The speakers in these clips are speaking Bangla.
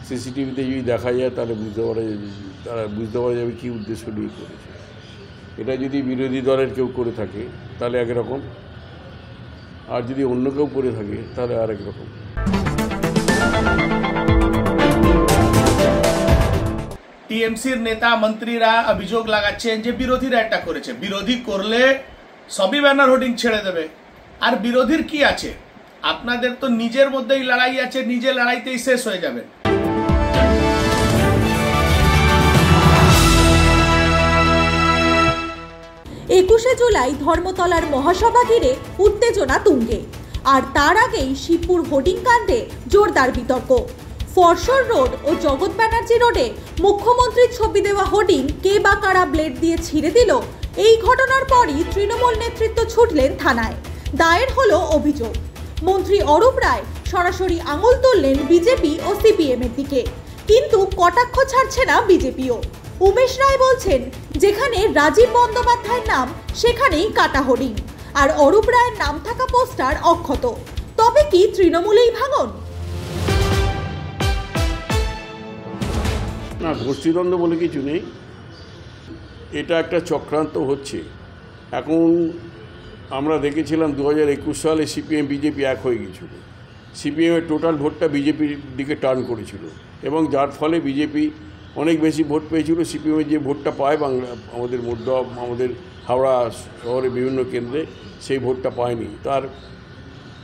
সিসিটিভিতে যদি দেখা যায় তাহলে বুঝতে পারা যাবে কী উদ্দেশ্য নিয়ে করেছে। এটা যদি বিরোধী দলের কেউ করে থাকে তাহলে একরকম, আর যদি অন্য কেউ করে থাকে তাহলে আরেক রকম। টিএমসির নেতা মন্ত্রীরা অভিযোগ লাগাচ্ছেন যে বিরোধীরা এটা করেছে, বিরোধী করলে সবই ব্যানার হোর্ডিং ছেড়ে দেবে। আর বিরোধীর কি আছে, আপনাদের তো নিজের মধ্যেই লড়াই আছে, নিজে লড়াইতেই শেষ হয়ে যাবে। 21শে জুলাই ধর্মতলার মহাসভা ঘিরে উত্তেজনা তুঙ্গে, আর তার আগেই শিবপুর হোর্ডিং কাণ্ডে জোরদার বিতর্ক। ফরশোর রোড ও জগৎ ব্যানার্জি রোডে মুখ্যমন্ত্রীর ছবি দেওয়া হোর্ডিং কে বা কারা ব্লেড দিয়ে ছিঁড়ে দিল, এই ঘটনার পরই তৃণমূল নেতৃত্ব ছুটলেন থানায়। দায়ের হলো অভিযোগ। মন্ত্রী অরূপ রায় সরাসরি আঙুল তুললেন বিজেপি ও সিপিএম এর দিকে, কিন্তু কটাক্ষ ছাড়ছে না বিজেপিও। উমেশ রায় বলছেন, যেখানে রাজীব বন্দ্যোপাধ্যায়ের নাম সেখানেই কাটা হোর্ডিং, আর অরূপ রায়ের নাম থাকা পোস্টার অক্ষত। তবে কি তৃণমূলেই ভাঙন? না, গোষ্ঠীদ্বন্দ্ব বলে কিছু নেই, এটা একটা চক্রান্ত হচ্ছে। এখন আমরা দেখেছিলাম 2021 সালে সিপিএম বিজেপি এক হয়ে গিয়েছিল, সিপিএমের টোটাল ভোটটা বিজেপির দিকে টার্ন করেছিল, এবং যার ফলে বিজেপি অনেক বেশি ভোট পেয়েছিল। সিপিএমের যে ভোটটা পায় আমাদের আমাদের হাওড়া শহরে বিভিন্ন কেন্দ্রে, সেই ভোটটা পায়নি, তার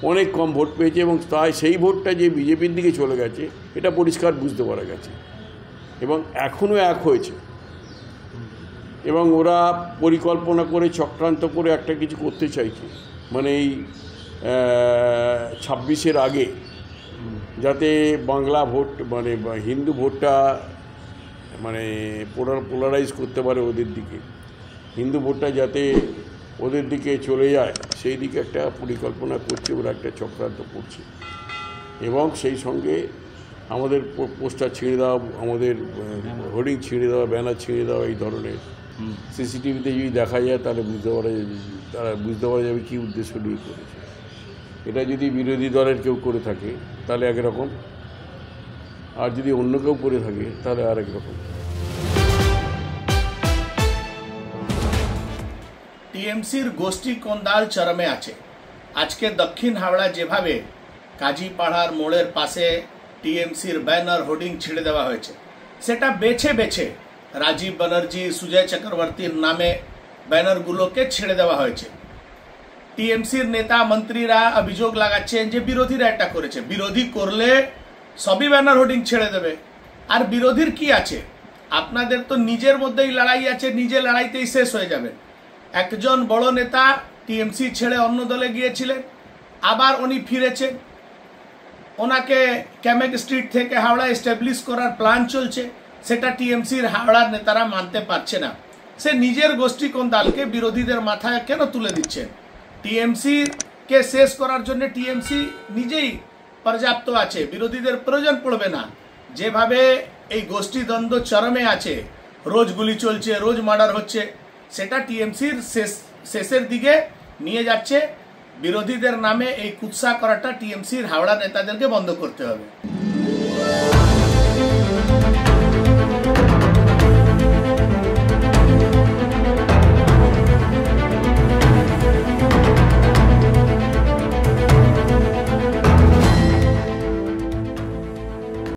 অনেক কম ভোট পেয়েছে, এবং তাই সেই ভোটটা যে বিজেপির দিকে চলে গেছে এটা পরিষ্কার বুঝতে পারা গেছে, এবং এখনও এক হয়েছে। এবং ওরা পরিকল্পনা করে চক্রান্ত করে একটা কিছু করতে চাইছে, মানে এই 26-এর আগে যাতে বাংলা ভোট মানে হিন্দু ভোটটা মানে পোলারাইজ করতে পারে ওদের দিকে, হিন্দু ভোটটা যাতে ওদের দিকে চলে যায়, সেই দিকে একটা পরিকল্পনা করছে, ওরা একটা চক্রান্ত করছে। এবং সেই সঙ্গে আমাদের পোস্টার ছিঁড়ে দেওয়া, আমাদের হোর্ডিং ছিঁড়ে দেওয়া, ব্যানার ছিঁড়ে দেওয়া, এই ধরনের সিসিটিভিতে যদি দেখা যায় তাহলে বুঝতে পারা যাবে কী উদ্দেশ্য নিয়ে করেছে। এটা যদি বিরোধী দলের কেউ করে থাকে তাহলে একরকম, আর যদি অন্য কেউ করে থাকে তাহলে আরেক রকম। টিএমসির গোষ্ঠী কোন্দাল চরমে আছে। আজকে দক্ষিণ হাওড়া যেভাবে কাজীপাড়ার মোড়ের পাশে টিএমসির ব্যানার হোর্ডিং ছিঁড়ে দেওয়া হয়েছে, সেটা বেছে বেছে রাজীব ব্যানার্জি, সুজয় চক্রবর্তীর নামে ব্যানারগুলোকে ছেড়ে দেওয়া হয়েছে। টিএমসির নেতা মন্ত্রীরা অভিযোগ লাগাচ্ছেন যে বিরোধীরা এটা করেছে, বিরোধী করলে সবই ব্যানার হোর্ডিং ছেড়ে দেবে। আর বিরোধীর কি আছে, আপনাদের তো নিজের মধ্যেই লড়াই আছে, নিজে লড়াইতেই শেষ হয়ে যাবে। একজন বড় নেতা টিএমসি ছেড়ে অন্য দলে গিয়েছিলেন, আবার উনি ফিরেছেন, ওনাকে ক্যামেক স্ট্রিট থেকে হাওড়া এস্টাবলিশ করার প্ল্যান চলছে, সেটা টিএমসির হাওড়ার নেতারা মানতে পারছে না। সে নিজের গোষ্ঠী কোন্দালকে বিরোধীদের মাথায় কেন তুলে দিচ্ছেন? টিএমসি কে শেষ করার জন্য টিএমসি নিজেই পর্যাপ্ত আছে, বিরোধীদের প্রয়োজন পড়বে না। যেভাবে এই গোষ্ঠী দ্বন্দ্ব চরমে আছে, রোজ গুলি চলছে, রোজ মার্ডার হচ্ছে, সেটা টিএমসির শেষের দিকে নিয়ে যাচ্ছে। বিরোধীদের নামে এই কুৎসা করাটা টিএমসির হাওড়া নেতাদেরকে বন্ধ করতে হবে।